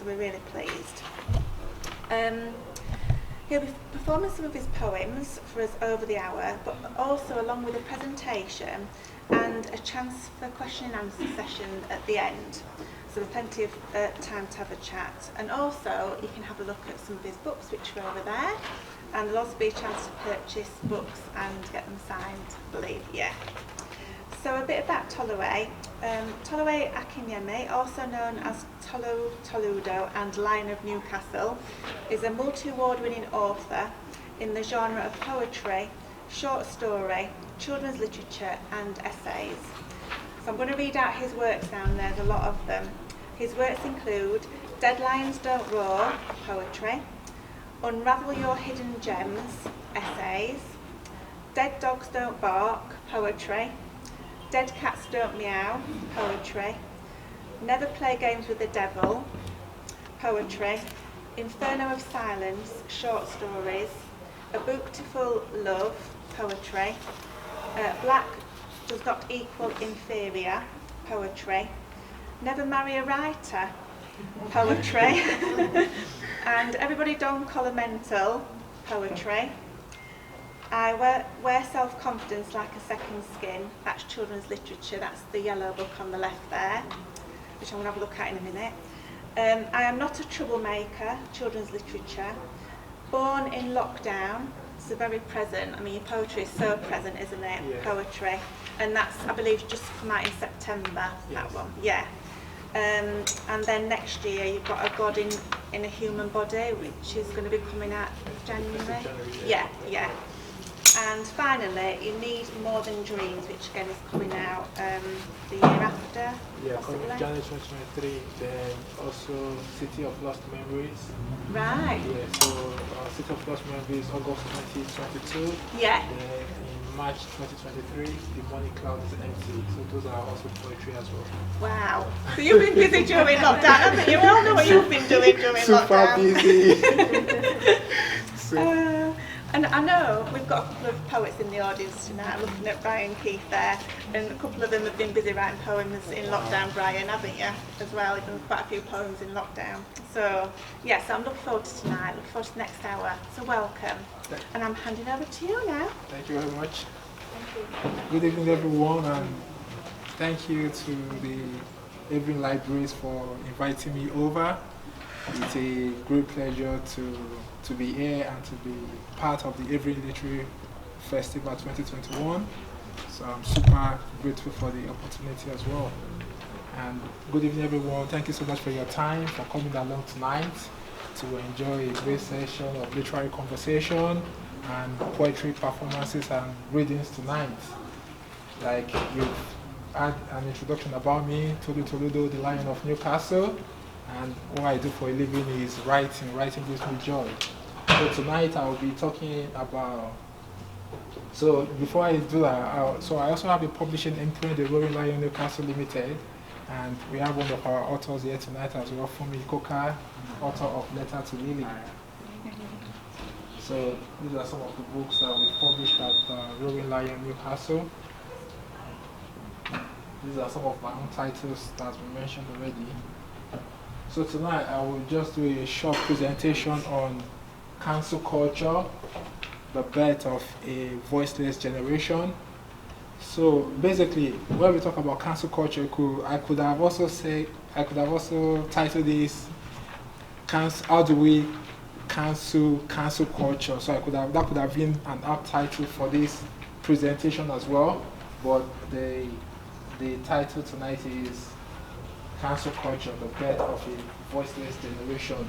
so we're really pleased. He'll be performing some of his poems for us over the hour, but also along with a presentation and a chance for question and answer session at the end. So there's plenty of time to have a chat. And also you can have a look at some of his books which are over there, and there'll also be a chance to purchase books and get them signed, I believe, yeah. So a bit about Tolu. Tolu Akinyemi, also known as Tolu Toludo and Lion of Newcastle, is a multi-award winning author in the genre of poetry, short story, children's literature and essays. So I'm going to read out his works now, and there's a lot of them. His works include Dead Lions Don't Roar, poetry, Unravel Your Hidden Gems, essays, Dead Dogs Don't Bark, poetry, Dead Cats Don't Meow, poetry, Never Play Games with the Devil, poetry, Inferno of Silence, short stories, A Beautiful Love, poetry, Black Does Not Equal Inferior, poetry, Never Marry a Writer, poetry, and Everybody Don't Call a Mental, poetry. I wear Self-Confidence Like a Second Skin, that's children's literature, that's the yellow book on the left there, which I'm going to have a look at in a minute. I Am Not a Troublemaker, children's literature. Born in Lockdown, so very present. I mean, your poetry is so present, isn't it? Yeah. Poetry. And that's, I believe, just come out in September, that one. Yeah. And then next year you've got A God in a Human Body, which is going to be coming out January. Yeah. And finally, You Need More Than Dreams, which again is coming out the year after. Yeah, coming January 2023. Then also City of Lost Memories. Right. Yeah, so City of Lost Memories, August 2022. Yeah. Then in March 2023, The Morning Cloud is Empty. So those are also poetry as well. Wow. So you've been busy during lockdown, haven't you? We all know what you've been doing during lockdown. Super busy. And I know we've got a couple of poets in the audience tonight. I'm looking at Brian Keith there, and a couple of them have been busy writing poems in lockdown. Brian, haven't you, as well? You've done quite a few poems in lockdown. So, yes, I'm looking forward to tonight, looking forward to the next hour. So welcome. And I'm handing over to you now. Thank you very much. Thank you. Good evening, everyone, and thank you to the Havering Libraries for inviting me over. It's a great pleasure to be here and to be part of the Havering Literary Festival 2021. So I'm super grateful for the opportunity as well. And good evening, everyone. Thank you so much for your time, for coming along tonight to enjoy a great session of literary conversation and poetry performances and readings tonight. Like you've had an introduction about me, Tolu Toludo, the Lion of Newcastle. And what I do for a living is writing. Writing gives me joy. So tonight I will be talking about, so before I do that, so I also have a publishing imprint, the Roaring Lion Newcastle Limited, and we have one of our authors here tonight as well, Fumi Koka, author of Letter to Lily. So these are some of the books that we published at Roaring Lion Newcastle. These are some of my own titles that we mentioned already. So tonight I will just do a short presentation on cancel culture, the birth of a voiceless generation. So basically, when we talk about cancel culture, I could have also titled this "How do we cancel culture?" So that could have been an apt title for this presentation as well. But the title tonight is Cancel Culture, the birth of a voiceless generation.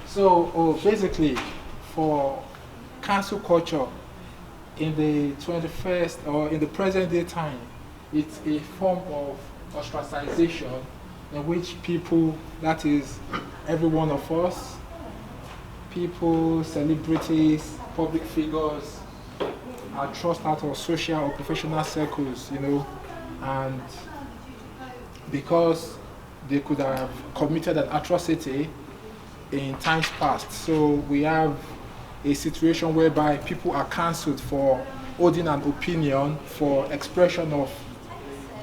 So basically, for cancel culture in the 21st or in the present day time, it's a form of ostracization in which people, that is every one of us, people, celebrities, public figures, are thrust out of social or professional circles, and because they could have committed an atrocity in times past. So we have a situation whereby people are cancelled for holding an opinion, for expression of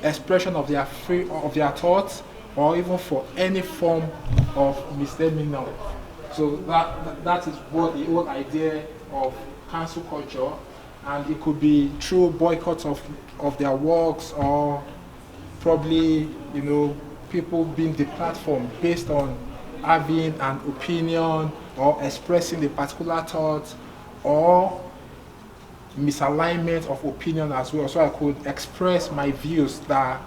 their thoughts, or even for any form of misdemeanor. So that is what the whole idea of cancel culture, and it could be through boycotts of their works, or probably, people being deplatformed based on having an opinion or expressing a particular thought, or misalignment of opinion as well. So I could express my views that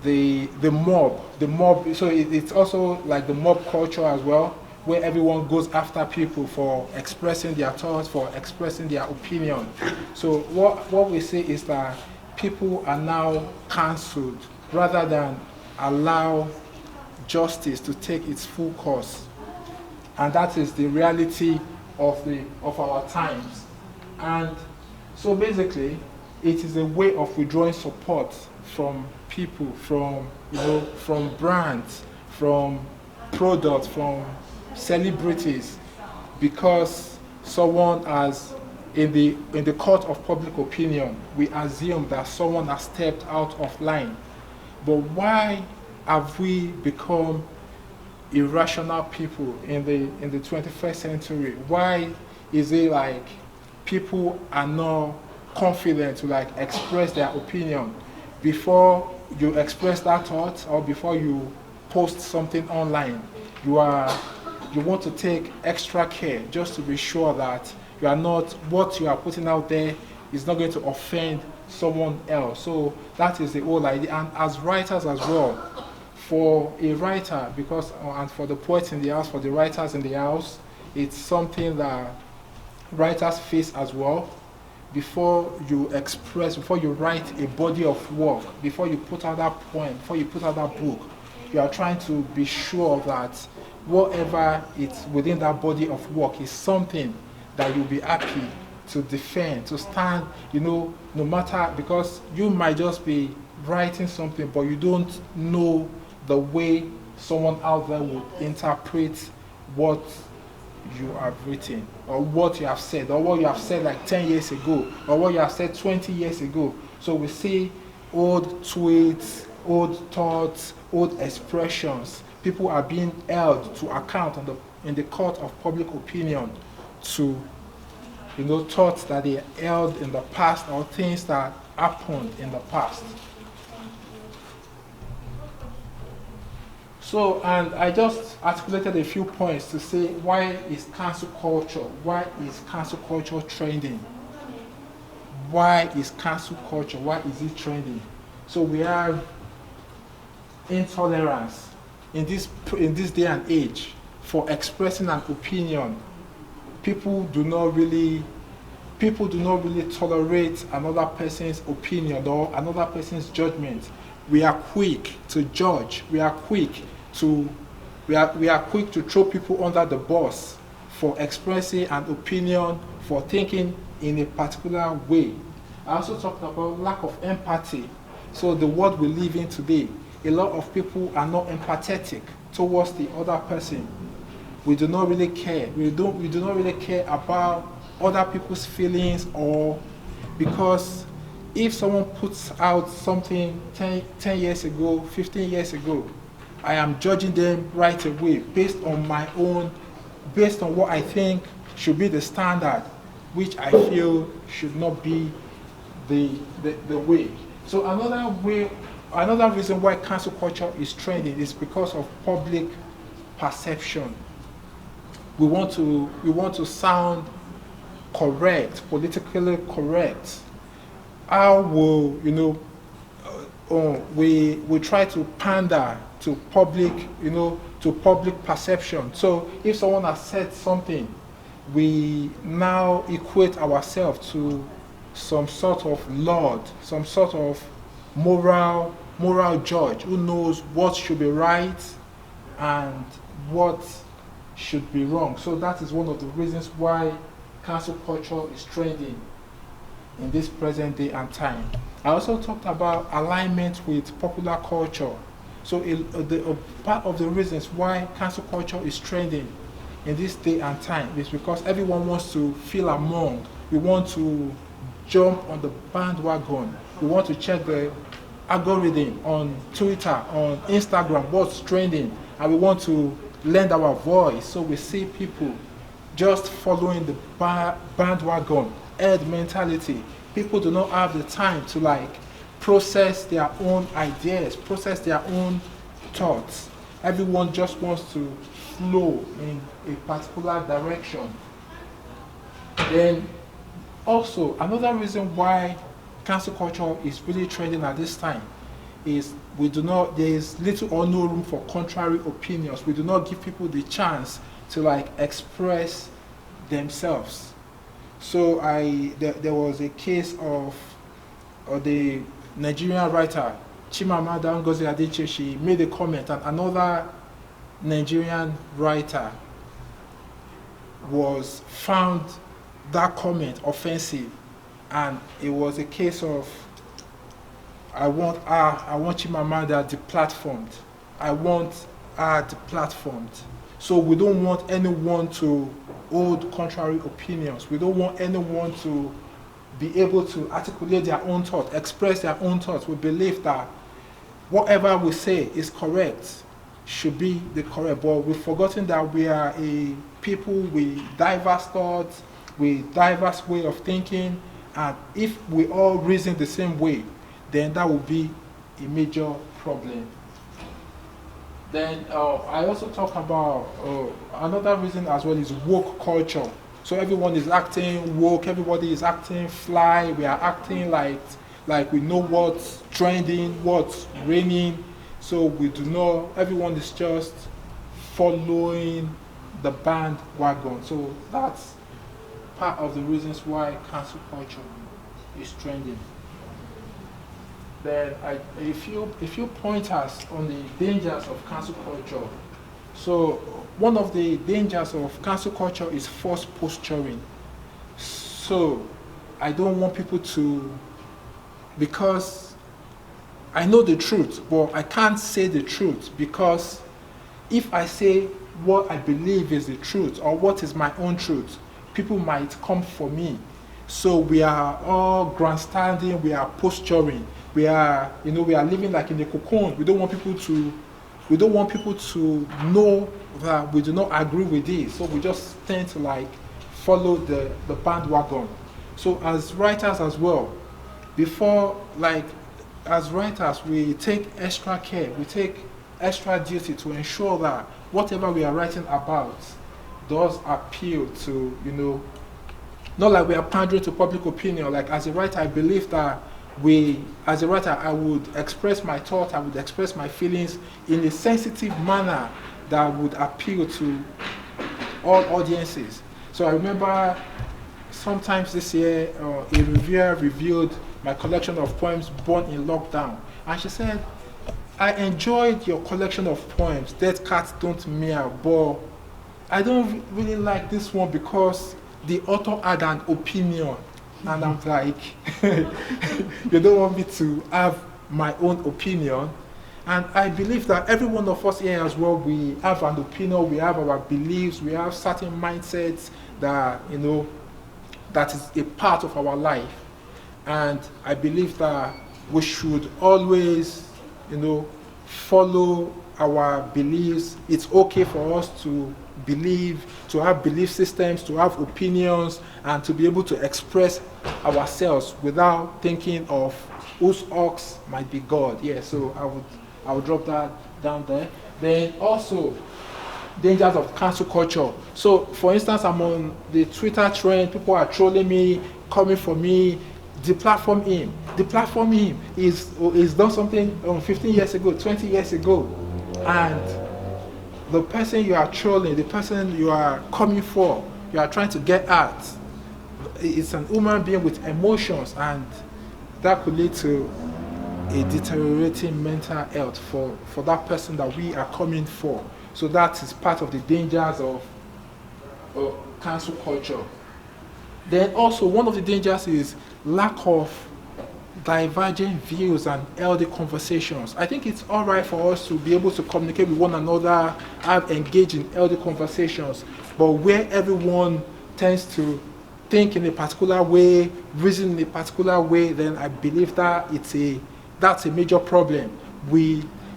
the mob, so it's also like the mob culture as well, where everyone goes after people for expressing their thoughts, for expressing their opinion. So what we say is that people are now cancelled rather than allow justice to take its full course. And that is the reality of our times. And so basically, it is a way of withdrawing support from people, from brands, from products, from celebrities, because someone has, in the court of public opinion, we assume that someone has stepped out of line. But why have we become irrational people in the 21st century? Why is it like people are not confident to like express their opinion before you express that thought, or before you post something online? You want to take extra care just to be sure that what you are putting out there is not going to offend someone else. So that is the whole idea. And as writers as well, for a writer, and for the poets in the house, for the writers in the house, it's something that writers face as well. Before you write a body of work, before you put out that poem, before you put out that book, you are trying to be sure that whatever it's within that body of work is something that you'll be happy to defend, to stand, no matter, because you might just be writing something, but you don't know the way someone out there would interpret what you have written, or what you have said, or what you have said like 10 years ago, or what you have said 20 years ago. So we see old tweets, old thoughts, old expressions. People are being held to account in the court of public opinion to thoughts that they held in the past, or things that happened in the past. So, and I just articulated a few points to say, why is cancel culture trending? Why is cancel culture, why is it trending? So we have intolerance in this day and age for expressing an opinion. People do not really tolerate another person's opinion or another person's judgment. We are quick to judge. We are quick to throw people under the bus for expressing an opinion, for thinking in a particular way. I also talked about lack of empathy. So the world we live in today, a lot of people are not empathetic towards the other person. We do not really care. We do not really care about other people's feelings, or because if someone puts out something 10 years ago, 15 years ago, I am judging them right away based on what I think should be the standard, which I feel should not be the way. So another reason why cancel culture is trending is because of public perception. We want to sound correct, politically correct. How will we try to pander to public perception. So if someone has said something, we now equate ourselves to some sort of lord, some sort of moral judge who knows what should be right and what should be wrong. So that is one of the reasons why cancel culture is trending in this present day and time. I also talked about alignment with popular culture. So part of the reasons why cancel culture is trending in this day and time is because everyone wants to feel among. We want to jump on the bandwagon. We want to check the algorithm on Twitter, on Instagram, what's trending, and we want to lend our voice. So we see people just following the bandwagon, herd mentality. People do not have the time to like process their own ideas, process their own thoughts. Everyone just wants to flow in a particular direction. Then also another reason why cancel culture is really trending at this time is there is little or no room for contrary opinions. We do not give people the chance to like express themselves. So there was a case of the Nigerian writer Chimamanda Ngozi Adichie. She made a comment, and another Nigerian writer was found that comment offensive, and it was a case of I want Chimamanda deplatformed. I want her deplatformed. So we don't want anyone to hold contrary opinions. We don't want anyone to be able to articulate their own thoughts, express their own thoughts. We believe that whatever we say is correct, should be the correct. But we've forgotten that we are a people with diverse thoughts, with diverse way of thinking, and if we all reason the same way, then that will be a major problem. Then I also talk about another reason as well is woke culture. So everyone is acting woke, everybody is acting fly, we are acting like we know what's trending, what's reigning. So we do not, everyone is just following the bandwagon. So that's part of the reasons why cancel culture is trending. Then a few pointers on the dangers of cancel culture. So one of the dangers of cancel culture is false posturing. So I don't want people to, because I know the truth, but I can't say the truth, because if I say what I believe is the truth or what is my own truth, people might come for me. So we are all grandstanding, we are posturing, we are living like in a cocoon. We don't want people to know that we do not agree with this. So we just tend to like follow the bandwagon. So as writers as well, as writers, we take extra care, we take extra duty to ensure that whatever we are writing about does appeal to, not like we are pandering to public opinion. Like as a writer, I believe that as a writer, I would express my thought, I would express my feelings in a sensitive manner that would appeal to all audiences. So I remember sometimes this year, a reviewer reviewed my collection of poems, Born in Lockdown. And she said, I enjoyed your collection of poems, Dead Cats Don't Meow, but I don't really like this one because the author had an opinion. And I'm like, you don't want me to have my own opinion? And I believe that every one of us here as well, we have an opinion, we have our beliefs, we have certain mindsets that, that is a part of our life. And I believe that we should always, follow our beliefs. It's okay for us to believe, to have belief systems, to have opinions, and to be able to express ourselves without thinking of whose ox might be God. Yeah, so I would drop that down there. Then also, dangers of cancel culture. So, for instance, I'm on the Twitter trend, people are trolling me, coming for me, deplatform him. Deplatform him is done something 15 years ago, 20 years ago. And the person you are trolling, the person you are coming for, you are trying to get at, it's an human being with emotions, and that could lead to a deteriorating mental health for that person that we are coming for. So that is part of the dangers of cancel culture. Then also, one of the dangers is lack of divergent views and healthy conversations. I think it's all right for us to be able to communicate with one another, engage in healthy conversations, but where everyone tends to think in a particular way, reason in a particular way, then I believe that it's a that's a major problem.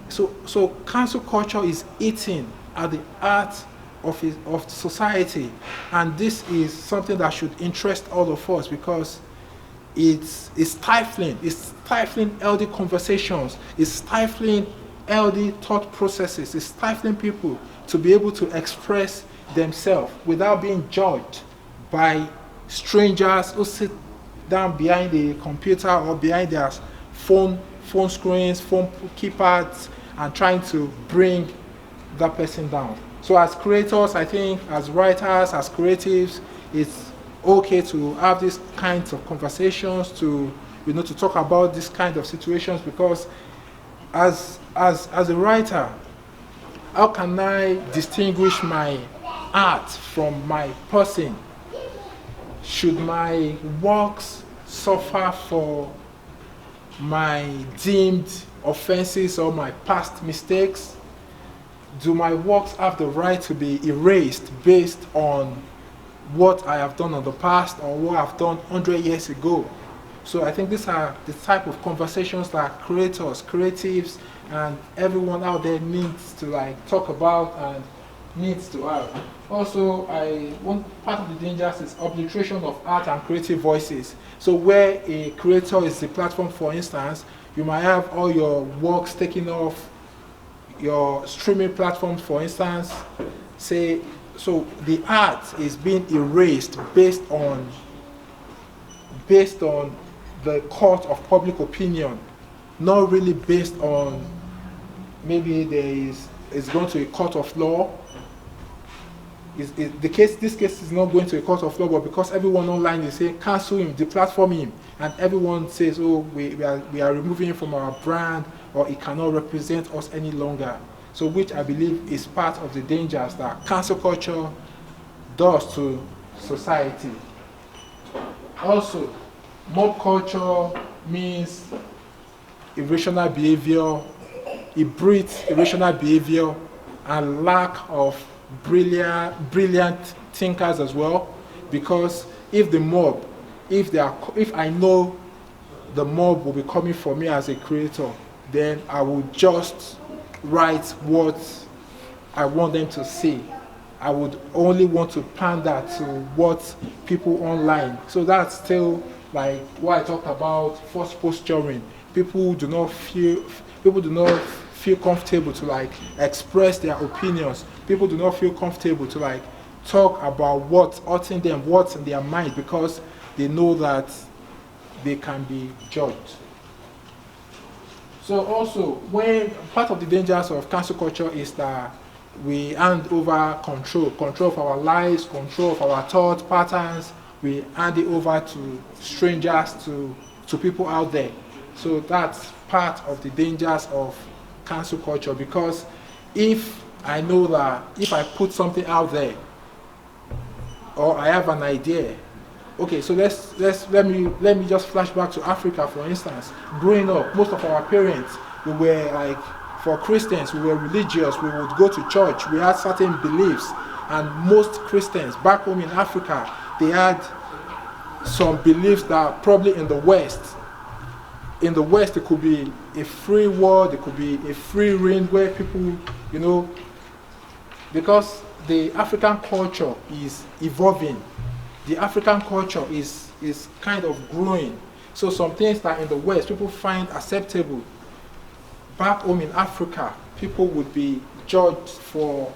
So cancel culture is eating at the heart of society, and this is something that should interest all of us because it's stifling healthy conversations, it's stifling healthy thought processes, it's stifling people to be able to express themselves without being judged by strangers who sit down behind the computer or behind their phone screens, phone keypads, and trying to bring that person down. So as creators, I think, as writers, as creatives, it's okay to have these kinds of conversations, to to talk about these kind of situations, because as a writer, how can I distinguish my art from my person? Should my works suffer for my deemed offenses or my past mistakes? Do my works have the right to be erased based on what I have done in the past or what I've done 100 years ago? So I think these are the type of conversations that creators, creatives, and everyone out there needs to talk about and needs to have. Also, one part of the dangers is obliteration of art and creative voices. So where a creator is the platform, for instance, you might have all your works taken off your streaming platforms, for instance. So the art is being erased based on the court of public opinion, not really based on maybe it's going to a court of law. This case is not going to a court of law, but because everyone online is saying cancel him, deplatform him, and everyone says, oh, we are removing him from our brand, or it cannot represent us any longer. So which I believe is part of the dangers that cancel culture does to society. Also, mob culture means irrational behavior. It breeds irrational behavior and lack of brilliant thinkers as well. Because if I know the mob will be coming for me as a creator, then I will just write what I want them to see. I would only want to pander to what people online. So that's still like what I talked about, false posturing. People do not feel comfortable to express their opinions. People do not feel comfortable to talk about what's hurting them, what's in their mind, because they know that they can be judged. So also, when part of the dangers of cancel culture is that we hand over control of our lives, control of our thought patterns. We hand it over to strangers, to people out there. So that's part of the dangers of cancel culture, because if I know that if I put something out there, or I have an idea, okay, so let me just flash back to Africa, for instance. Growing up, most of our parents, we were for Christians, we were religious, we would go to church, we had certain beliefs, and most Christians back home in Africa, they had some beliefs that probably in the West, it could be a free world, it could be a free reign where people, because the African culture is evolving, the African culture is kind of growing. So some things that in the West people find acceptable, back home in Africa, people would be judged for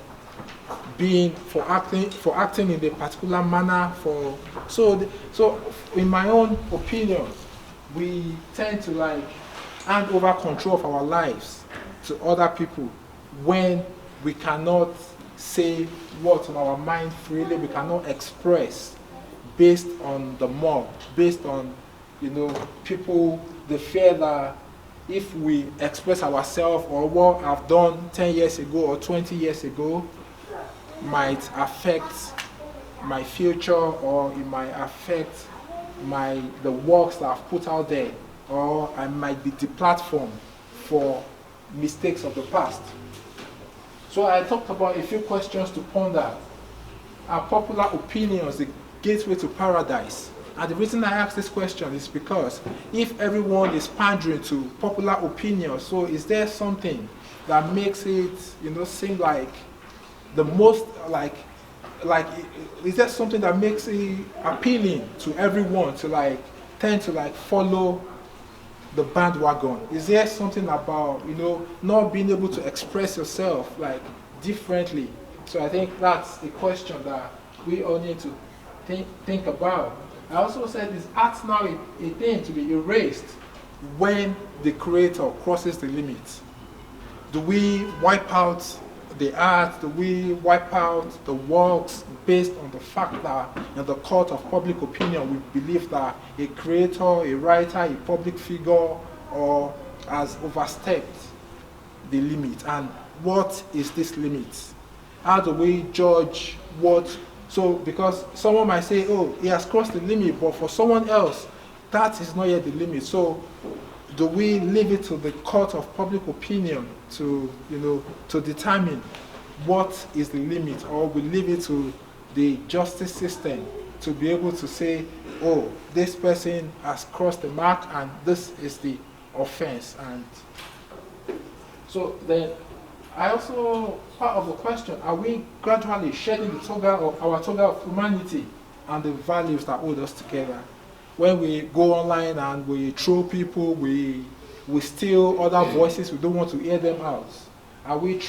acting in a particular manner. So in my own opinion, we tend to hand over control of our lives to other people when we cannot say what's on our mind freely, we cannot express based on the mob, based on people, the fear that if we express ourselves or what I've done 10 years ago or 20 years ago might affect my future, or it might affect the works that I've put out there, or I might be deplatformed for mistakes of the past. So I talked about a few questions to ponder. Are popular opinions the gateway to paradise? And the reason I ask this question is because if everyone is pandering to popular opinion, so is there something that makes it, seem like the most is there something that makes it appealing to everyone to tend to follow the bandwagon? Is there something about not being able to express yourself differently? So I think that's a question that we all need to think about. I also said, is art now a thing to be erased when the creator crosses the limit? Do we wipe out the art? Do we wipe out the works based on the fact that in the court of public opinion we believe that a creator, a writer, a public figure or has overstepped the limit? And what is this limit? How do we judge what? So because someone might say, oh, he has crossed the limit, but for someone else that is not yet the limit. So do we leave it to the court of public opinion to determine what is the limit, or we leave it to the justice system to be able to say, oh, this person has crossed the mark and this is the offense? And so then I also, part of the question, are we gradually shedding the toga of humanity and the values that hold us together? When we go online and we troll people, we steal other voices, we don't want to hear them out. Are we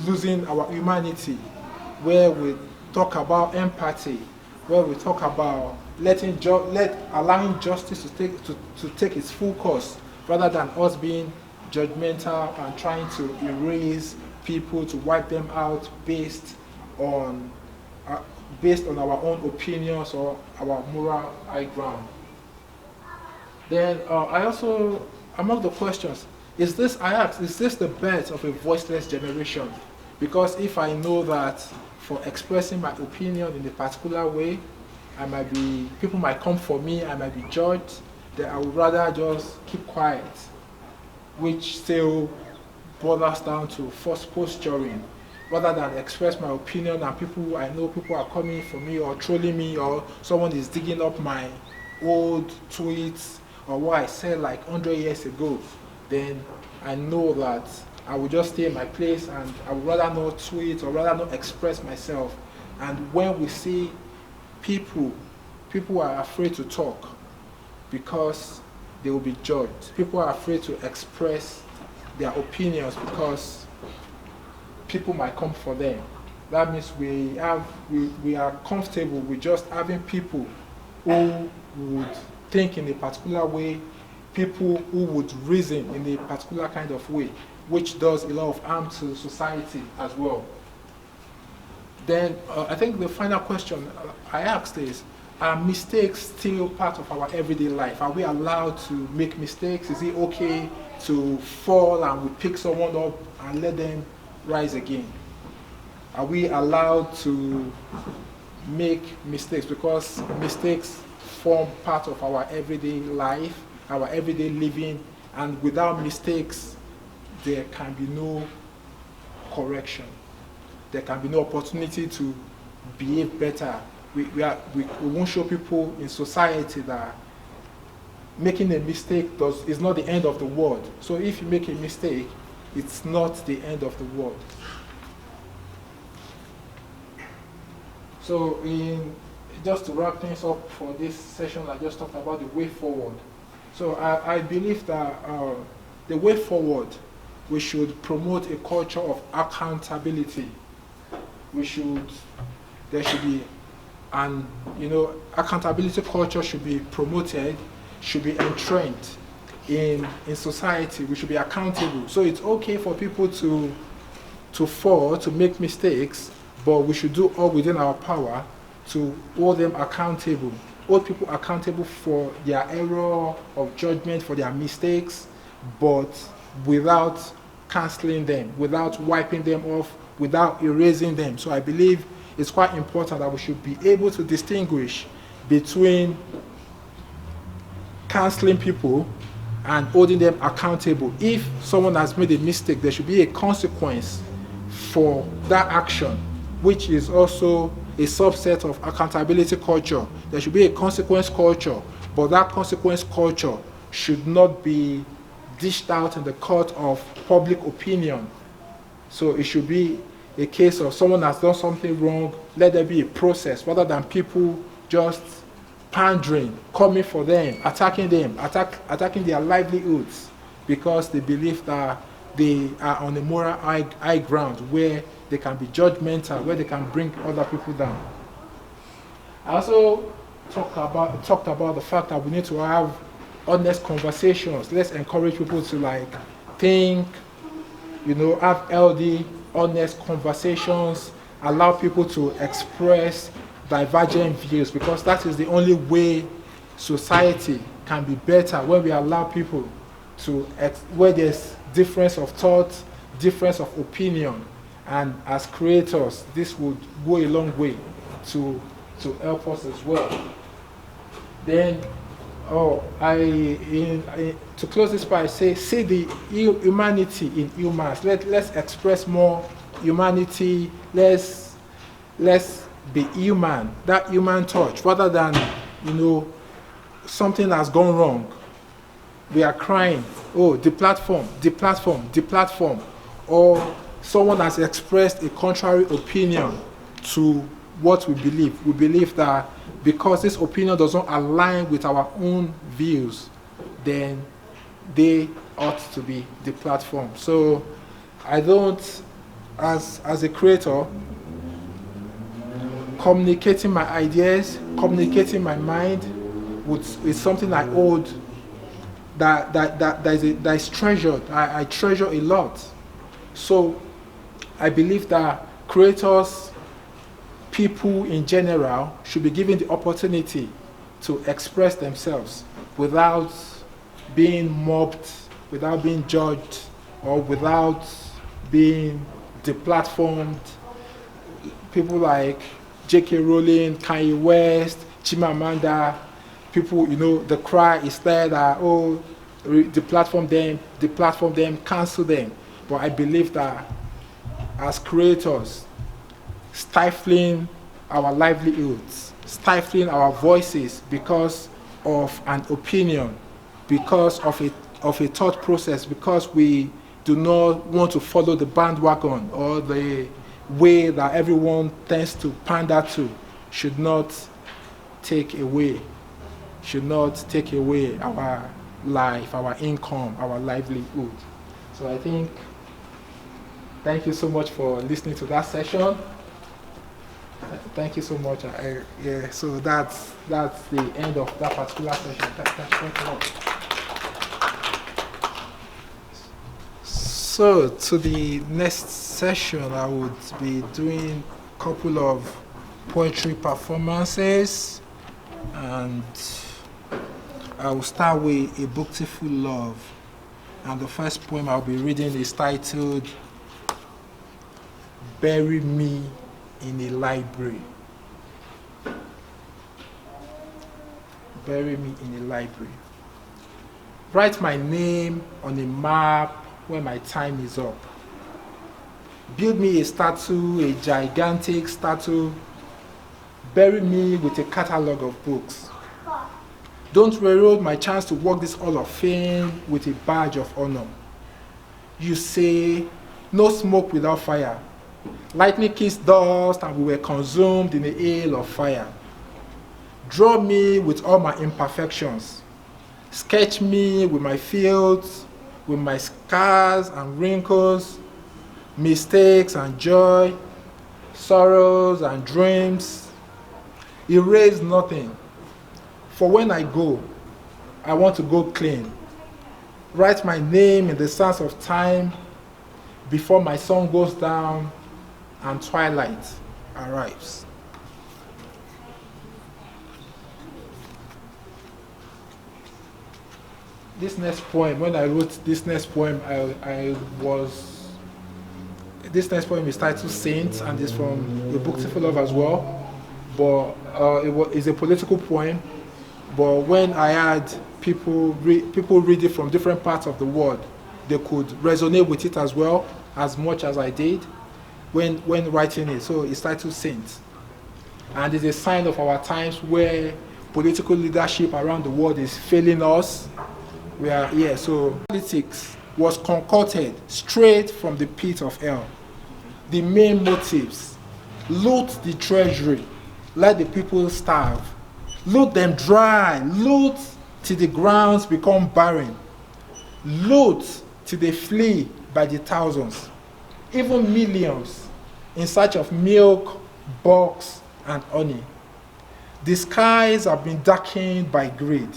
losing our humanity, where we talk about empathy, where we talk about allowing justice to take its full course, rather than us being judgmental and trying to erase people, to wipe them out based on our own opinions or our moral high ground? Then I also, among the questions, is this the birth of a voiceless generation? Because if I know that for expressing my opinion in a particular way, people might come for me, I might be judged, then I would rather just keep quiet, which still boils down to false posturing, rather than express my opinion. And people are coming for me or trolling me, or someone is digging up my old tweets or what I said 100 years ago, then I know that I will just stay in my place and I would rather not tweet or rather not express myself. And when we see people are afraid to talk because they will be judged. People are afraid to express their opinions because people might come for them. That means we are comfortable with just having people who would think in a particular way, people who would reason in a particular kind of way, which does a lot of harm to society as well. Then I think the final question I asked is, are mistakes still part of our everyday life? Are we allowed to make mistakes? Is it okay to fall and we pick someone up and let them rise again? Are we allowed to make mistakes? Because mistakes form part of our everyday life, our everyday living, and without mistakes, there can be no correction. There can be no opportunity to behave better. We won't show people in society that making a mistake is not the end of the world. So if you make a mistake, it's not the end of the world. So just to wrap things up for this session, I just talked about the way forward. So I believe that the way forward, we should promote a culture of accountability. There should be accountability culture should be promoted, should be entrenched in society. We should be accountable. So it's okay for people to fall, to make mistakes, but we should do all within our power to hold them accountable, hold people accountable for their error of judgment, for their mistakes, but without canceling them, without wiping them off, without erasing them. So I believe it's quite important that we should be able to distinguish between canceling people and holding them accountable. If someone has made a mistake, there should be a consequence for that action. which is also a subset of accountability culture. There should be a consequence culture, but that consequence culture should not be dished out in the court of public opinion. So it should be a case of someone has done something wrong, let there be a process, rather than people just pandering, coming for them, attacking their livelihoods, because they believe that they are on a moral high ground where they can be judgmental, where they can bring other people down. I also talked about the fact that we need to have honest conversations. Let's encourage people to think, have healthy, honest conversations, allow people to express divergent views, because that is the only way society can be better, when we allow people to, where there's difference of thought, difference of opinion, and as creators, this would go a long way to help us as well. Then, to close this part, I say, see the humanity in humans. Let's express more humanity. Let's be human. That human touch, rather than something has gone wrong. We are crying, oh, the platform, or someone has expressed a contrary opinion to what we believe. We believe that because this opinion does not align with our own views, then they ought to be the platform. So I don't, as a creator, communicating my ideas, communicating my mind is something I hold, that is treasured. I treasure a lot. So I believe that creators, people in general, should be given the opportunity to express themselves without being mobbed, without being judged, or without being deplatformed. People like J.K. Rowling, Kanye West, Chimamanda, people, the cry is there that, deplatform them, cancel them. But I believe that as creators, stifling our livelihoods, stifling our voices because of an opinion, because of a thought process, because we do not want to follow the bandwagon or the way that everyone tends to pander to, should not take away our life, our income, our livelihood. So I think, thank you so much for listening to that session. Thank you so much. So that's the end of that particular session. Thank you. So to the next session, I would be doing a couple of poetry performances, and I will start with A Booktiful Love. And the first poem I'll be reading is titled Bury Me in a Library. Bury me in a library. Write my name on a map when my time is up. Build me a statue, a gigantic statue. Bury me with a catalog of books. Don't railroad my chance to walk this Hall of Fame with a badge of honor. You say, no smoke without fire. Lightning kissed dust and we were consumed in a hail of fire. Draw me with all my imperfections. Sketch me with my fields, with my scars and wrinkles, mistakes and joy, sorrows and dreams. Erase nothing. For when I go, I want to go clean. Write my name in the sands of time before my sun goes down and twilight arrives. This next poem, when I wrote this next poem, this next poem is titled Saints, and it's from A Booktiful Love as well. But it's a political poem. But when I had people read it from different parts of the world, they could resonate with it as well, as much as I did. when writing it. So it's titled Saints. And it's a sign of our times where political leadership around the world is failing us. We are here. So politics was concocted straight from the pit of hell. The main motives: loot the treasury, let the people starve, loot them dry, loot till the grounds become barren, loot till they flee by the thousands, even millions, in search of milk, bugs, and honey. The skies have been darkened by greed,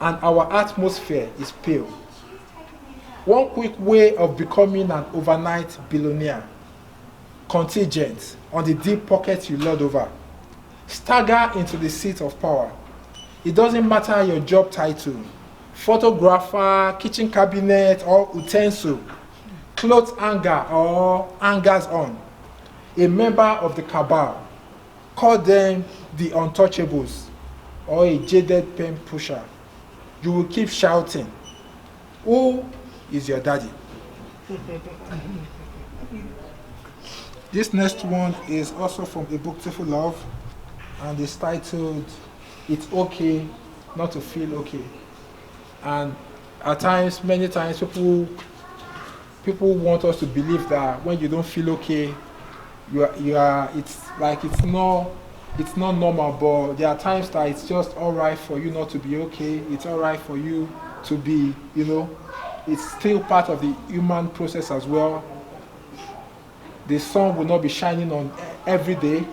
and our atmosphere is pale. One quick way of becoming an overnight billionaire: contingent on the deep pockets you lord over. Stagger into the seat of power. It doesn't matter your job title: photographer, kitchen cabinet, or utensil, clothes hanger, or hangers on. A member of the cabal, call them the untouchables, or a jaded pen pusher. You will keep shouting, "Who is your daddy?" This next one is also from a book, Beautiful Love, and it's titled "It's Okay Not to Feel Okay." And at times, many times, people want us to believe that when you don't feel okay, it's not normal. But there are times that it's just all right for you not to be okay. It's all right for you to be, it's still part of the human process as well. The sun will not be shining on every day,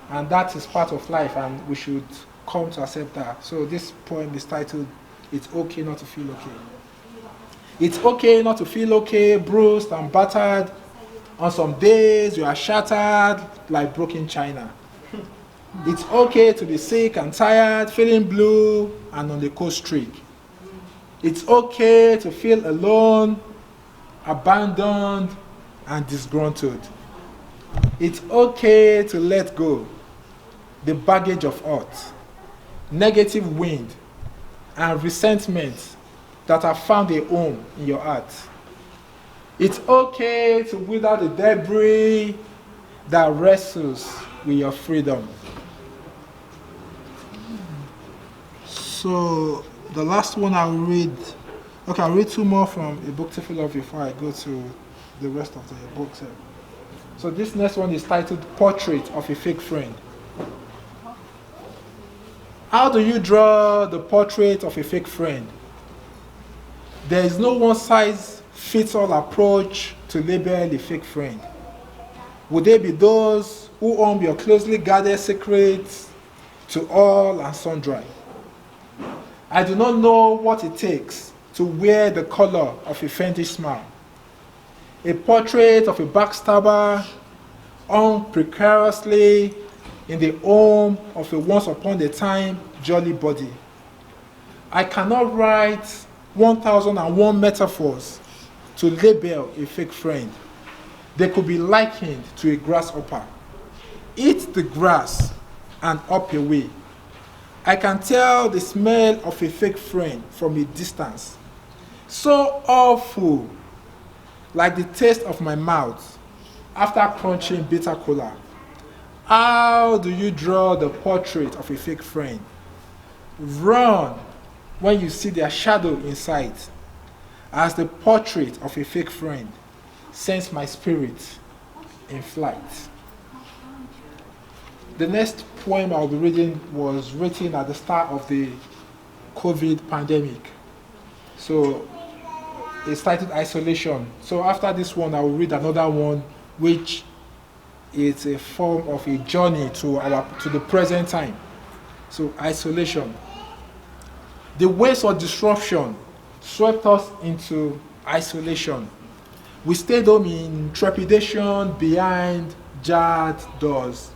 and that is part of life, and we should come to accept that. So this poem is titled "It's Okay Not to Feel Okay." It's okay not to feel okay, bruised and battered. On some days you are shattered like broken china. It's okay to be sick and tired, feeling blue and on the cold streak. It's okay to feel alone, abandoned, and disgruntled. It's okay to let go the baggage of hurt, negative wind, and resentment that have found a home in your heart. It's okay to wither the debris that wrestles with your freedom. So the last one I'll read, I'll read two more from a book, Beautiful Love, before I go to the rest of the books. So this next one is titled Portrait of a Fake Friend. How do you draw the portrait of a fake friend? There is no one-size-fits-all approach to label a fake friend. Would they be those who own your closely guarded secrets to all and sundry? I do not know what it takes to wear the color of a fiendish smile. A portrait of a backstabber hung precariously in the home of a once-upon-a-time jolly body. I cannot write 1001 metaphors to label a fake friend. They could be likened to a grasshopper. Eat the grass and up away. I can tell the smell of a fake friend from a distance. So awful, like the taste of my mouth after crunching bitter cola. How do you draw the portrait of a fake friend? Run when you see their shadow in sight, as the portrait of a fake friend sends my spirit in flight. The next poem I'll be reading was written at the start of the COVID pandemic. So it's titled Isolation. So after this one, I will read another one, which is a form of a journey to the present time. So isolation. The waves of disruption swept us into isolation. We stayed home in trepidation behind jarred doors.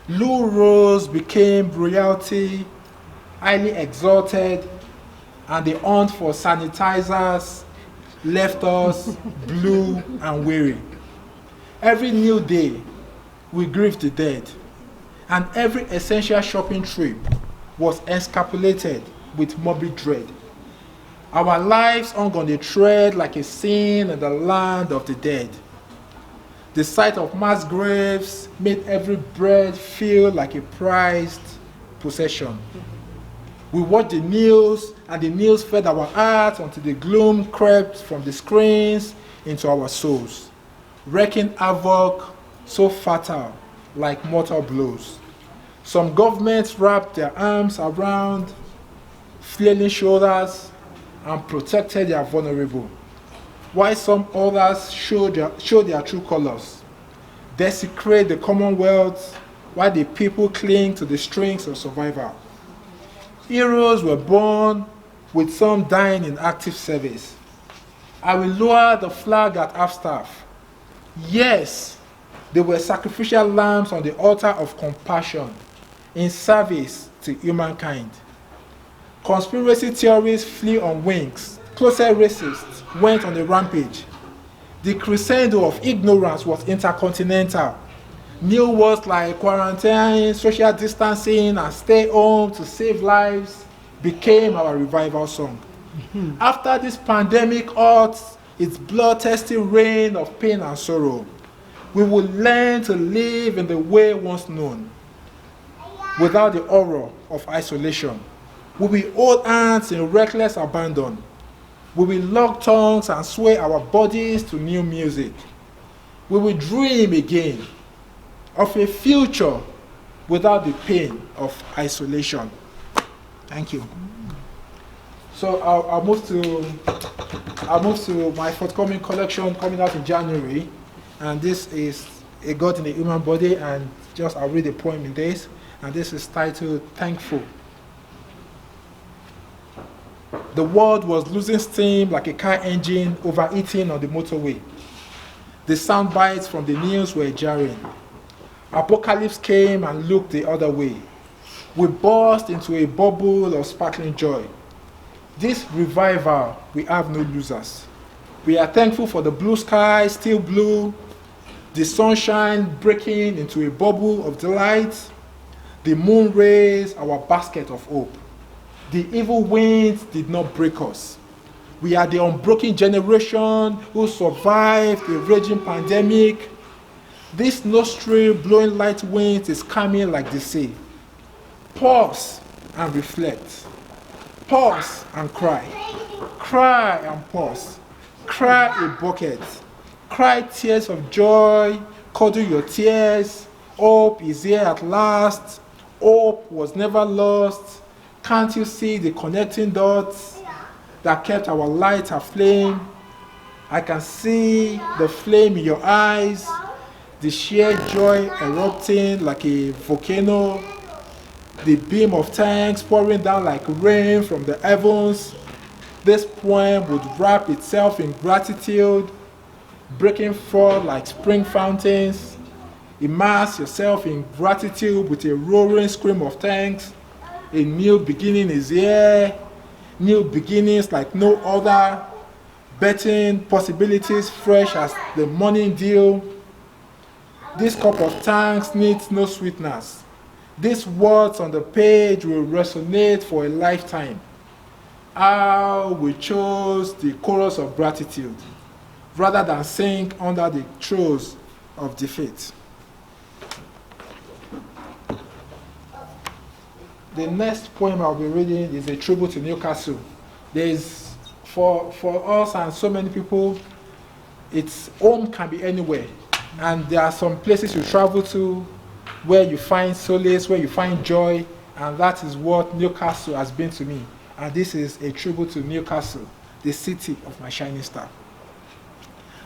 Lou Rose became royalty, highly exalted, and the hunt for sanitizers left us blue and weary. Every new day, we grieved the dead, and every essential shopping trip was encapsulated with morbid dread. Our lives hung on a thread like a scene in the land of the dead. The sight of mass graves made every bread feel like a prized possession. We watched the news, and the news fed our hearts until the gloom crept from the screens into our souls, wreaking havoc so fatal, like mortal blows. Some governments wrapped their arms around flailing shoulders and protected their vulnerable, while some others showed their true colors, desecrate the commonwealth while the people cling to the strings of survival. Heroes were born, with some dying in active service. I will lower the flag at half-staff. Yes, they were sacrificial lambs on the altar of compassion in service to humankind. Conspiracy theories flew on wings. Closer racists went on a rampage. The crescendo of ignorance was intercontinental. New words like quarantine, social distancing, and stay home to save lives became our revival song. After this pandemic halts its bloodthirsty reign of pain and sorrow, we will learn to live in the way once known, without the horror of isolation. We will hold hands in reckless abandon. We will lock tongues and sway our bodies to new music. We will dream again of a future without the pain of isolation. Thank you. So I'll move to my forthcoming collection coming out in January, and this is A God in a Human Body, and I'll read a poem in this, and this is titled Thankful. The world was losing steam like a car engine overheating on the motorway. The sound bites from the news were jarring. Apocalypse came and looked the other way. We burst into a bubble of sparkling joy. This revival, we have no losers. We are thankful for the blue sky, still blue, the sunshine breaking into a bubble of delight, the moon rays, our basket of hope. The evil winds did not break us. We are the unbroken generation who survived a raging pandemic. This nostril blowing light winds is coming like the sea. Pause and reflect. Pause and cry. Cry and pause. Cry a bucket. Cry tears of joy. Cuddle your tears. Hope is here at last. Hope was never lost. Can't you see the connecting dots that kept our light aflame? I can see the flame in your eyes, the sheer joy erupting like a volcano, the beam of thanks pouring down like rain from the heavens. This poem would wrap itself in gratitude, breaking forth like spring fountains. Immerse yourself in gratitude with a roaring scream of thanks. A new beginning is here, new beginnings like no other, betting possibilities fresh as the morning dew. This cup of thanks needs no sweetness. These words on the page will resonate for a lifetime. How we chose the chorus of gratitude rather than sink under the throes of defeat. The next poem I'll be reading is a tribute to Newcastle. There's, for us and so many people, its home can be anywhere. And there are some places you travel to where you find solace, where you find joy, and that is what Newcastle has been to me. And this is a tribute to Newcastle, the city of my shining star.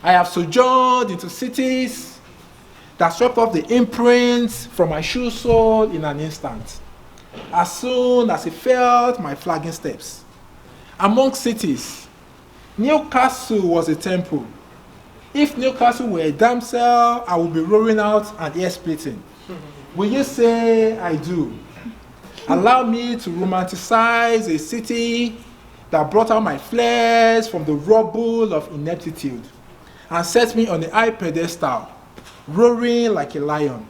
I have sojourned into cities that swept off the imprints from my shoe sole in an instant, as soon as it felt my flagging steps. Among cities, Newcastle was a temple. If Newcastle were a damsel, I would be roaring out and ear splitting. Will you say I do? Allow me to romanticize a city that brought out my flares from the rubble of ineptitude and set me on a high pedestal, roaring like a lion.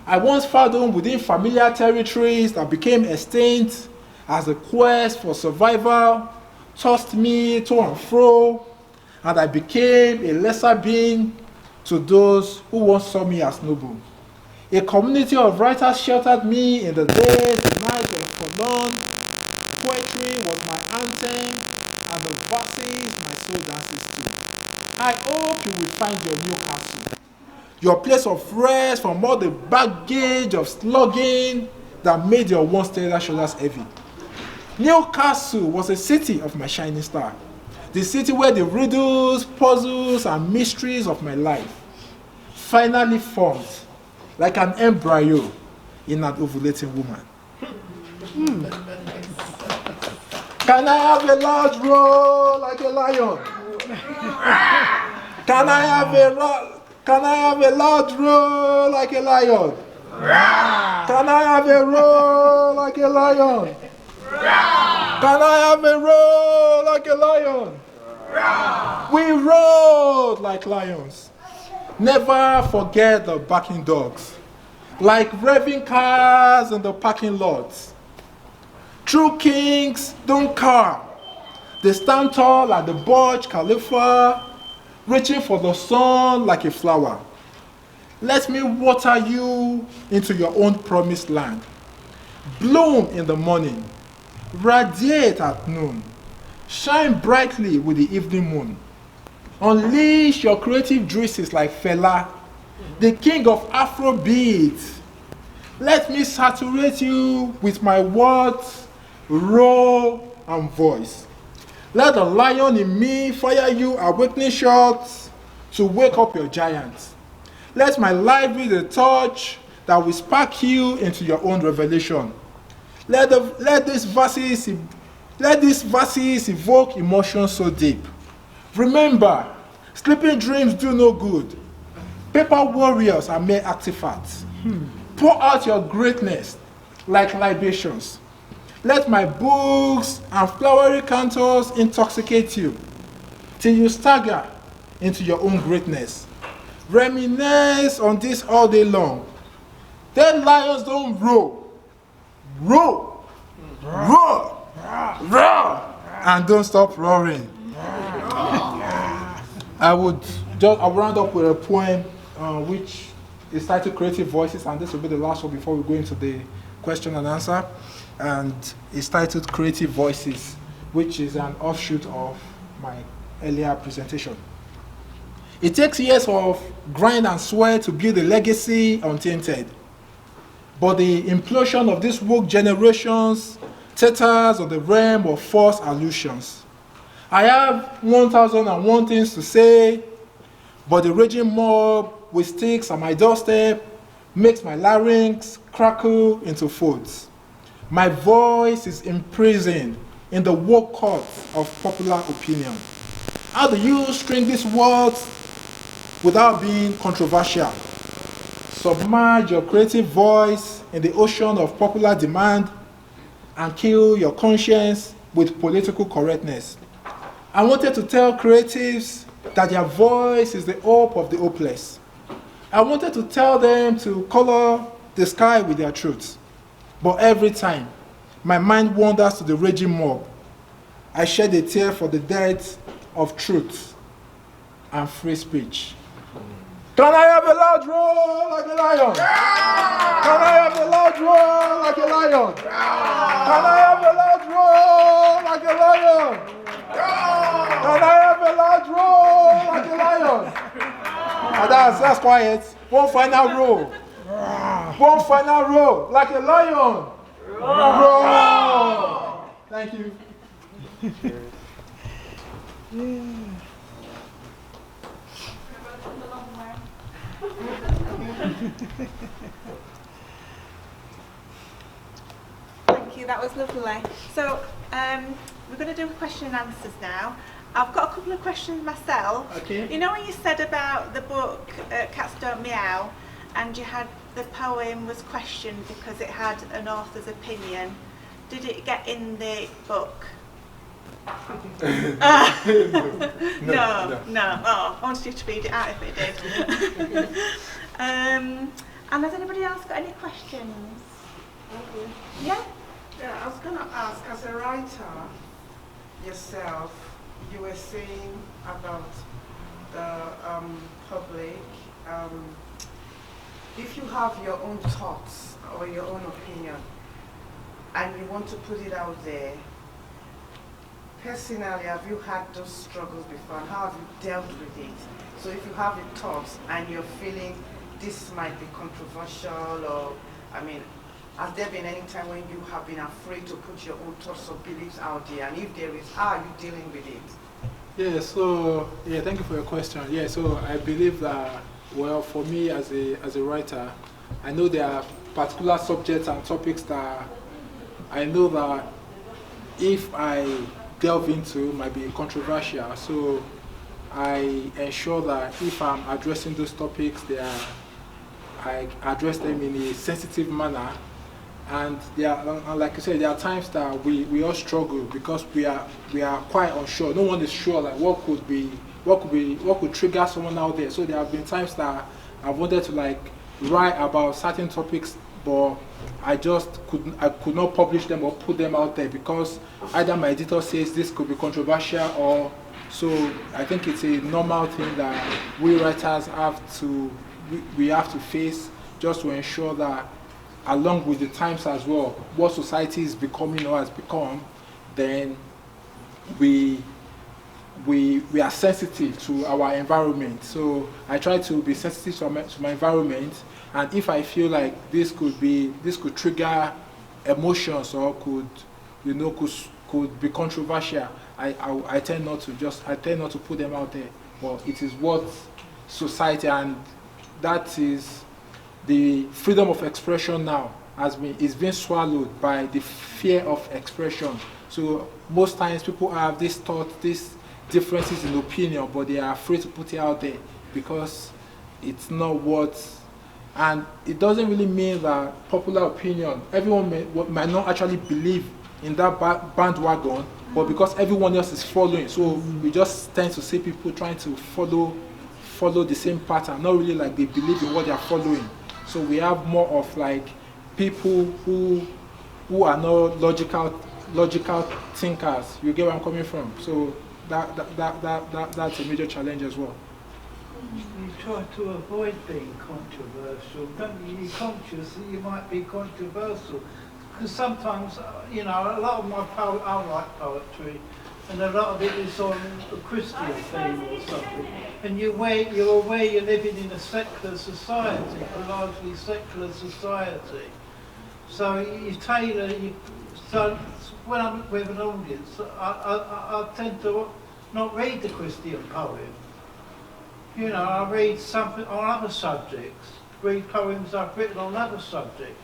I once fathomed within familiar territories that became extinct as the quest for survival tossed me to and fro, and I became a lesser being to those who once saw me as noble. A community of writers sheltered me in the days and nights were forlorn. Poetry was my anthem, and the verses my soul dances to. I hope you will find your Newcastle, your place of rest from all the baggage of slugging that made your once tender shoulders heavy. Newcastle was a city of my shining star, the city where the riddles, puzzles, and mysteries of my life finally formed like an embryo in an ovulating woman. Can I have a large roar like a lion? Can I have a large roar like a lion? Can I have a roar like a lion? Can I have a roar like a lion? We roared like lions. Never forget the barking dogs, like revving cars in the parking lots. True kings don't car. They stand tall like the Burj Khalifa, reaching for the sun like a flower. Let me water you into your own promised land. Bloom in the morning, radiate at noon, shine brightly with the evening moon. Unleash your creative juices like Fela, the king of Afrobeat. Let me saturate you with my words, raw and voice. Let the lion in me fire you awakening shots to wake up your giants. Let my life be the torch that will spark you into your own revelation. Let these verses evoke emotions so deep. Remember, sleeping dreams do no good. Paper warriors are mere artifacts. Pour out your greatness like libations. Let my books and flowery cantors intoxicate you till you stagger into your own greatness. Reminisce on this all day long. Then lions don't roar. Roar! Roar! Roar! And don't stop roaring. I'll round up with a poem which is titled Creative Voices, and this will be the last one before we go into the question and answer. And it's titled Creative Voices, which is an offshoot of my earlier presentation. It takes years of grind and sweat to build a legacy untainted. But the implosion of this woke generations teeters on the realm of false illusions. I have 1,001 things to say, but the raging mob with sticks on my doorstep makes my larynx crackle into folds. My voice is imprisoned in the woke court of popular opinion. How do you string these words without being controversial? Submerge your creative voice in the ocean of popular demand and kill your conscience with political correctness. I wanted to tell creatives that their voice is the hope of the hopeless. I wanted to tell them to color the sky with their truths. But every time, my mind wanders to the raging mob. I shed a tear for the death of truth and free speech. Can I have a loud roar like a lion? Can I have a loud roar like a lion? Can I have a loud roar like a lion? Can I have a loud roar like a lion? And that's quiet. One final roar. One final roar like a lion. Roar. Thank you. Thank you, that was lovely. So we're going to do question and answers now. I've got a couple of questions myself. Okay. You know when you said about the book Cats Don't Meow, and you had the poem was questioned because it had an author's opinion. Did it get in the book? No. Oh, I wanted you to read it out if it did. And has anybody else got any questions? Okay. Yeah? Yeah, I was going to ask, as a writer yourself, you were saying about the public, if you have your own thoughts or your own opinion and you want to put it out there, personally, have you had those struggles before and how have you dealt with it? So if you have your thoughts and you're feeling this might be controversial, or, I mean, has there been any time when you have been afraid to put your own thoughts or beliefs out there? And if there is, how are you dealing with it? Yeah, so, yeah, thank you for your question. Yeah, so I believe that, well, for me as a writer, I know there are particular subjects and topics that I know that if I delve into might be controversial. So I ensure that if I'm addressing those topics, I address them in a sensitive manner. And like you said, there are times that we all struggle because we are quite unsure. No one is sure like what could trigger someone out there. So there have been times that I wanted to like write about certain topics, but I could not publish them or put them out there because either my editor says this could be controversial, or so I think it's a normal thing that we writers have to face, just to ensure that along with the times as well, what society is becoming or has become, then we are sensitive to our environment. So I try to be sensitive to my environment, and if I feel like this could trigger emotions or could be controversial, I tend not to put them out there. But it is what society, and that is the freedom of expression now is being swallowed by the fear of expression. So most times people have this thought, these differences in opinion, but they are afraid to put it out there because it's not what. And it doesn't really mean that popular opinion, everyone might not actually believe in that bandwagon, but because everyone else is following, so we just tend to see people trying to follow the same pattern, not really like they believe in what they are following. So we have more of like people who are not logical thinkers. You get where I'm coming from? So that's a major challenge as well. You try to avoid being controversial, don't you? You're conscious that you might be controversial. Because sometimes, a lot of my I write poetry, and a lot of it is on a Christian theme or something. And you're aware you're living in a secular society, a largely secular society. So you tailor, so when I'm with an audience, I tend to not read the Christian poem. I read something on other subjects, read poems I've written on other subjects.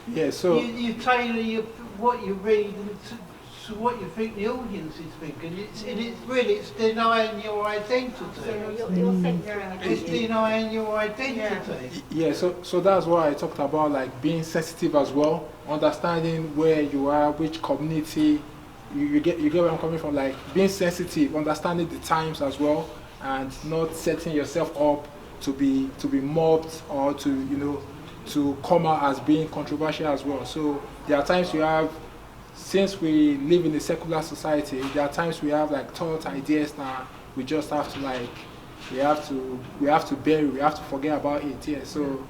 Yeah, so you tailor what you read to what you think the audience is thinking. It's denying your identity. It's denying your identity. Yeah, so that's why I talked about like being sensitive as well, understanding where you are, which community. You get where I'm coming from, like being sensitive, understanding the times as well, and not setting yourself up to be mobbed or to come out as being controversial as well. So there are times since we live in a secular society, there are times we have like thoughts, ideas that we just have to like, we have to bury, we have to forget about it. Yeah. So,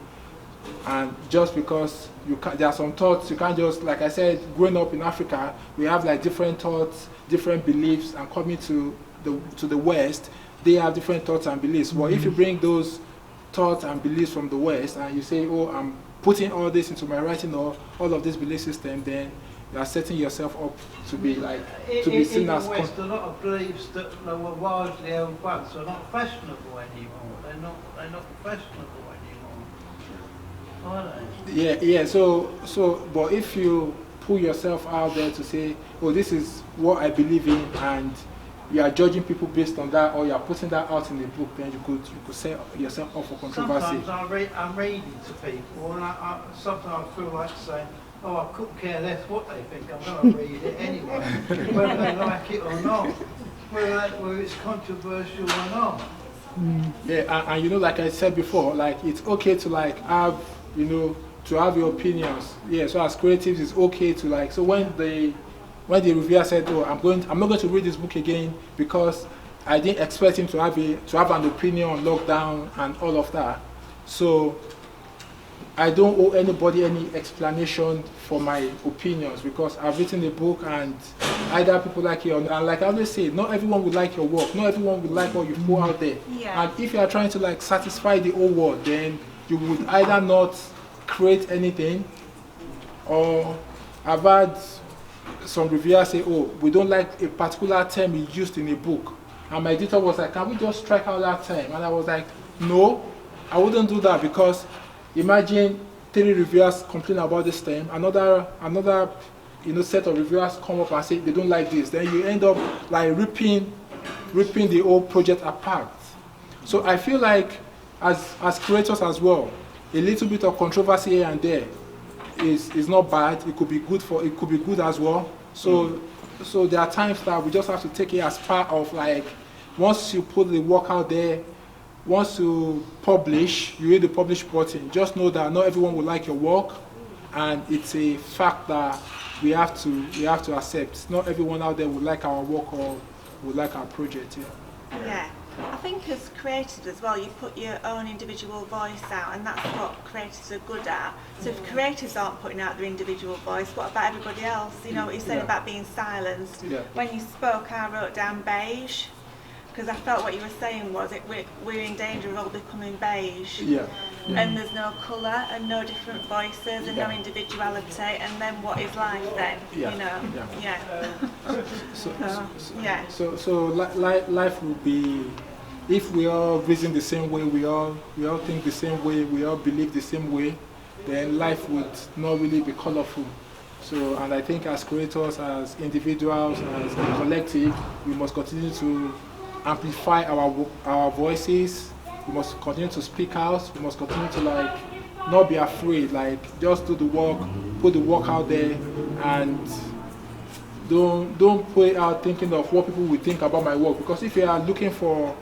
and just because there are some thoughts, you can't just, like I said, growing up in Africa, we have like different thoughts, different beliefs, and coming to the West, they have different thoughts and beliefs. But if you bring those thoughts and beliefs from the West and you say, oh, I'm putting all this into my writing or all of this belief system, then you are setting yourself up to be seen as. In the West, a lot of beliefs that were widely held once are not fashionable anymore. They're not fashionable anymore, are they? Yeah. So, but if you pull yourself out there to say, oh, this is what I believe in, and you are judging people based on that, or you are putting that out in the book, then you could set yourself up for controversy. Sometimes I'm reading to people, and sometimes I feel like saying, oh, I couldn't care less what they think, I'm going to read it anyway, whether they like it or not, whether it's controversial or not. Yeah, and like I said before, like it's okay to like have, to have your opinions. Yeah, so as creatives, it's okay to like, so when the reviewer said, oh, I'm not going to read this book again because I didn't expect him to have an opinion on lockdown and all of that. So I don't owe anybody any explanation for my opinions, because I've written a book, and either people like it or not. And like I always say, not everyone will like your work, not everyone will like what you put out there. Yeah. And if you are trying to like satisfy the whole world, then you would either not create anything, or I've had some reviewers say, oh, we don't like a particular term you used in a book. And my editor was like, can we just strike out that term? And I was like, no, I wouldn't do that, because imagine 3 reviewers complain about this term, another set of reviewers come up and say they don't like this. Then you end up like ripping the whole project apart. So I feel like as creators as well, a little bit of controversy here and there is not bad. It could be good as well. So there are times that we just have to take it as part of, like, once you put the work out there, once you publish, you hit the publish button. Just know that not everyone will like your work, and it's a fact that we have to accept. Not everyone out there will like our work or will like our project. Yeah. I think as creatives as well, you put your own individual voice out, and that's what creators are good at. So if creators aren't putting out their individual voice, what about everybody else? You know what you're saying about being silenced. Yeah. When you spoke, I wrote down beige, because I felt what you were saying was we're in danger of all becoming beige. Yeah. And there's no colour and no different voices and no individuality, and then what is life then? Yeah. You know? Yeah. So life will be, if we all reason the same way, we all think the same way, we all believe the same way, then life would not really be colorful. So, and I think as creators, as individuals, as a collective, we must continue to amplify our voices. We must continue to speak out. We must continue to like not be afraid. Like, just do the work, put the work out there, and don't put it out thinking of what people will think about my work. Because if you are looking for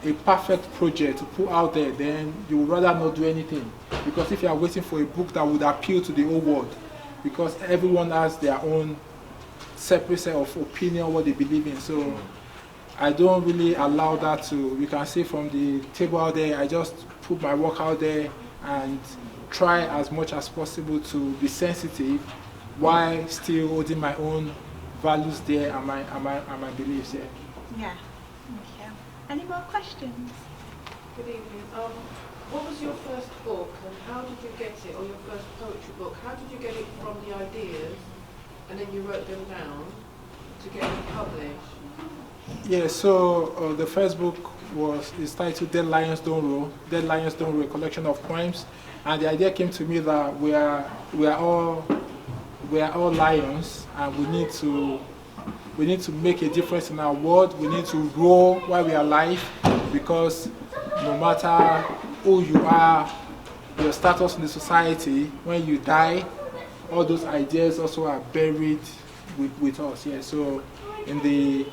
a perfect project to put out there, then you would rather not do anything. Because if you are waiting for a book that would appeal to the whole world, because everyone has their own separate set of opinion, what they believe in. So I don't really allow that to, you can see from the table out there, I just put my work out there and try as much as possible to be sensitive while still holding my own values there and my beliefs there. Yeah. Thank you. Any more questions? Good evening. What was your first book, and how did you get it, or your first poetry book? How did you get it from the ideas, and then you wrote them down to get them published? Yeah, so the first book is titled Dead Lions Don't Roll. Dead Lions Don't Roll, a collection of poems. And the idea came to me that we are all lions, and we need to make a difference in our world. We need to roar while we are alive, because no matter who you are, your status in the society, when you die, all those ideas also are buried with us. Yeah, so in the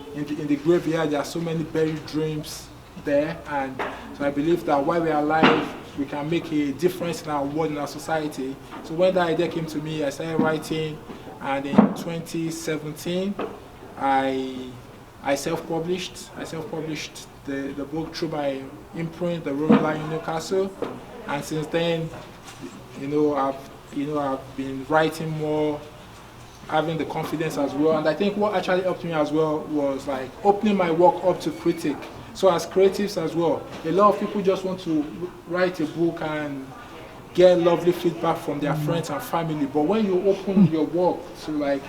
graveyard, there are so many buried dreams there, and so I believe that while we are alive, we can make a difference in our world, in our society. So when that idea came to me, I started writing, and in 2017, I self-published. The book through my imprint, the Roaring Lion Newcastle, and since then, I've been writing more, having the confidence as well. And I think what actually helped me as well was like opening my work up to critic. So as creatives as well, a lot of people just want to write a book and get lovely feedback from their friends and family. But when you open your work to like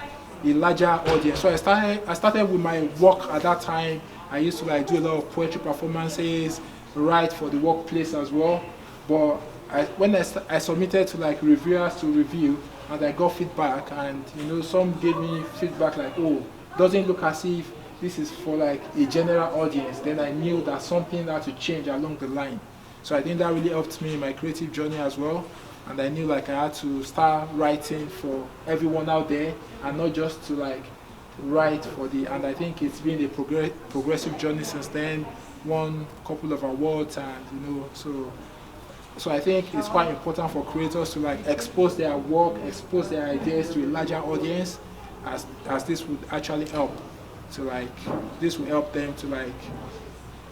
a larger audience, so I started with my work at that time. I used to like do a lot of poetry performances, write for the workplace as well. But when I submitted to like reviewers to review, and I got feedback, and some gave me feedback like, oh, doesn't look as if this is for like a general audience. Then I knew that something had to change along the line. So I think that really helped me in my creative journey as well. And I knew like I had to start writing for everyone out there, and not just to like write for and I think it's been a progressive journey since then. Won a couple of awards, and so I think it's quite important for creators to like expose their work, expose their ideas to a larger audience, as this would actually help to like, this will help them to like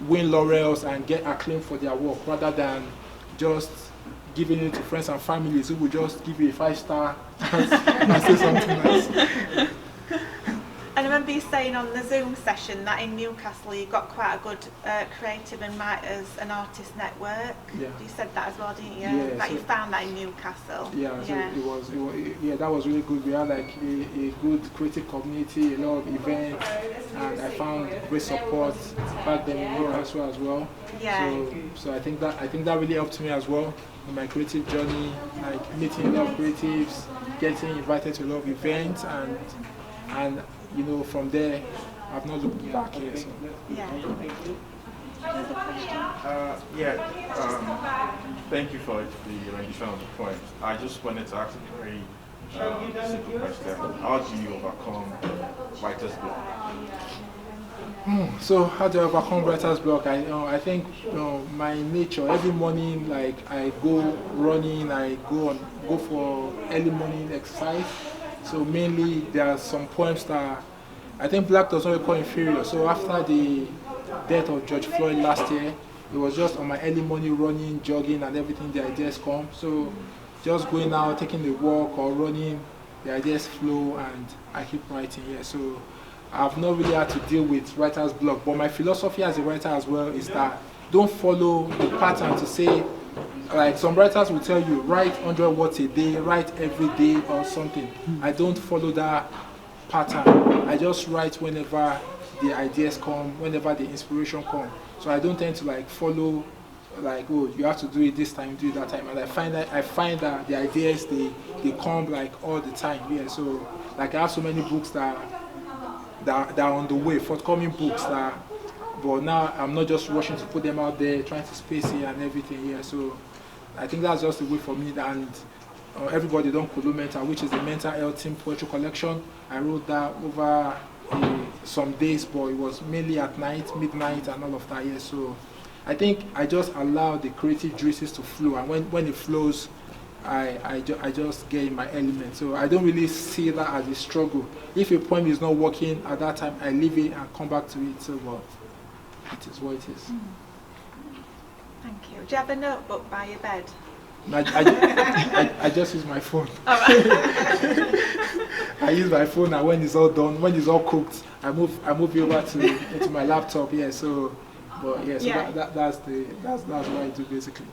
win laurels and get acclaim for their work, rather than just giving it to friends and families who will just give you a 5-star and say something nice. And I remember you saying on the Zoom session that in Newcastle you've got quite a good creative and writers and artist network. Yeah. You said that as well, didn't you? Yeah, That so you found that in Newcastle. Yeah, so yeah, that was really good. We had like a good creative community, a lot of events, and I found great support back then in Newcastle as well. Yeah. So I think that really helped me as well in my creative journey, like meeting a lot of creatives, getting invited to a lot of events, and you know, from there I've not looked back here. So. Yeah. Thank you for the rendition of the point. I just wanted to ask a very simple question. How do you overcome writer's block? So how do I overcome writer's block? I think my nature. Every morning, like I go running, I go for early morning exercise. So mainly there are some poems that I think black does not recall inferior. So after the death of George Floyd last year, it was just on my early morning running, jogging and everything, the ideas come. So just going out, taking a walk or running, the ideas flow and I keep writing. Yeah. So I've not really had to deal with writer's block. But my philosophy as a writer as well is that don't follow the pattern to say, like some writers will tell you, write 100 words a day, write every day or something. I don't follow that pattern. I just write whenever the ideas come, whenever the inspiration comes. So I don't tend to like follow, like, oh, you have to do it this time, do it that time. And I find that the ideas they come like all the time. Yeah. So like I have so many books that are on the way, forthcoming books that. But now I'm not just rushing to put them out there, trying to space it and everything. Yeah. So I think that's just the way for me. And everybody don't Kulu Mental, which is the mental health team poetry collection. I wrote that over some days, but it was mainly at night, midnight, and all of that. Yeah. So I think I just allow the creative juices to flow, and when it flows, I just get in my element. So I don't really see that as a struggle. If a poem is not working at that time, I leave it and come back to it. So, well, it is what it is. Thank you. Do you have a notebook by your bed? I just use my phone. All right. I use my phone, and when it's all done, when it's all cooked, I move it over into my laptop. Yeah. So, but yeah. So Yeah. That's what I do basically.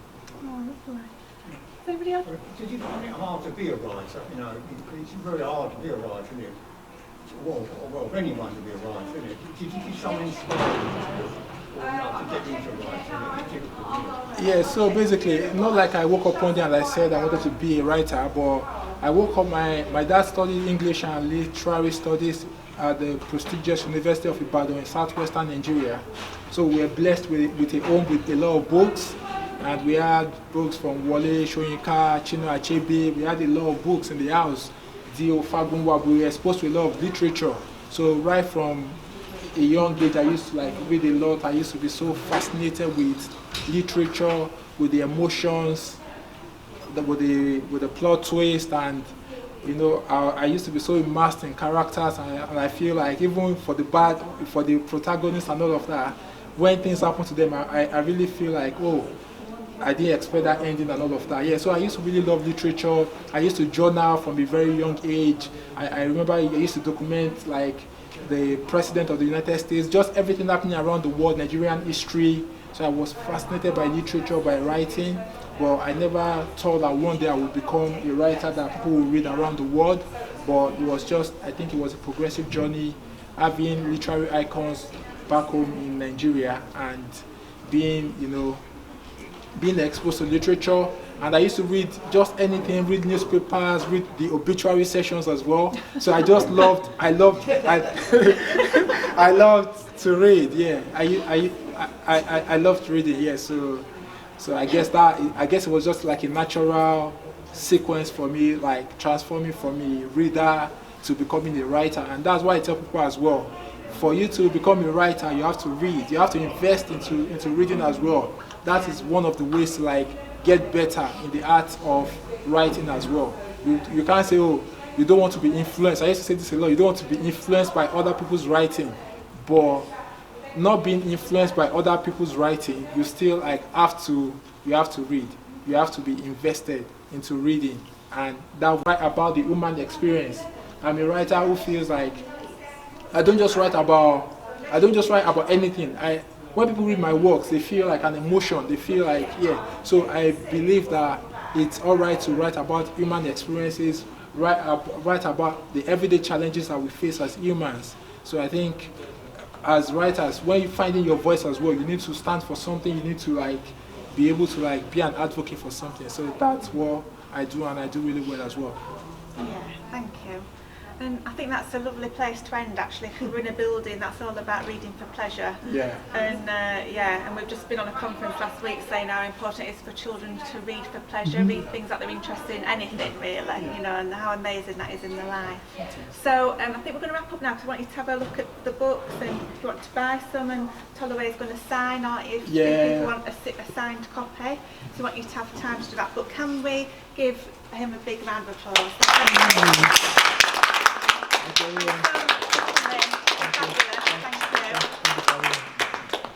Oh, lovely. Anybody else? Did you find it hard to be a writer? You know, it's very hard to be a writer, isn't it? Well, for anyone to be a writer, isn't it? Did you get some inspiration to get into writing? It's difficult, isn't it? Yeah, so basically, not like I woke up one day and I said I wanted to be a writer, but I woke up, my dad studied English and literary studies at the prestigious University of Ibadan in southwestern Nigeria. So we were blessed with a home with a lot of books, and we had books from Wole Soyinka, Chino Achebe. We had a lot of books in the house. Dio Fagunwa. We were exposed to a lot of literature. So right from a young age, I used to like read a lot. I used to be so fascinated with literature, with the emotions, with the plot twist, and you know, I used to be so immersed in characters, and I feel like even for the protagonists and all of that, when things happen to them, I really feel like, oh, I didn't expect that ending and all of that. Yeah, so I used to really love literature. I used to journal from a very young age. I remember I used to document like the President of the United States, just everything happening around the world, Nigerian history. So I was fascinated by literature, by writing. But I never thought that one day I would become a writer that people will read around the world. But it was just, I think it was a progressive journey, having literary icons back home in Nigeria and being exposed to literature. And I used to read just anything, read newspapers, read the obituary sections as well. So I just loved I loved to read. Yeah, I loved reading. Yeah, so I guess it was just like a natural sequence for me, like transforming from a reader to becoming a writer. And that's why I tell people as well, for you to become a writer, you have to read. You have to invest into reading as well. That is one of the ways to like get better in the art of writing as well. You can't say, oh, you don't want to be influenced. I used to say this a lot. You don't want to be influenced by other people's writing. but not being influenced by other people's writing, you still like you have to read. You have to be invested into reading, and that write about the human experience. I'm a writer who feels like I don't just write about anything. When people read my works, they feel like an emotion. They feel like, yeah. So I believe that it's all right to write about human experiences, write about the everyday challenges that we face as humans. So I think as writers, when you're finding your voice as well, you need to stand for something. You need to like be able to like be an advocate for something. So that's what I do, and I do really well as well. Yeah, thank you. And I think that's a lovely place to end, actually, because we're in a building that's all about reading for pleasure. Yeah. And we've just been on a conference last week saying how important it is for children to read for pleasure, read things that they're interested in, anything really, you know, and how amazing that is in their life. So I think we're going to wrap up now, because I want you to have a look at the books, and if you want to buy some, and Tolu is going to sign, or if you want a signed copy, so I want you to have time to do that. But can we give him a big round of applause? Thank you.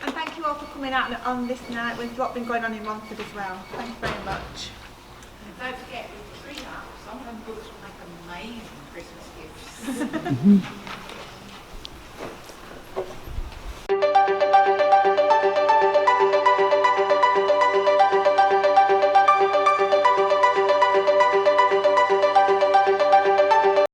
And thank you all for coming out on this night with what's been going on in Romford as well. Thank you very much. And don't forget, with the tree up, some of them books will make amazing Christmas gifts.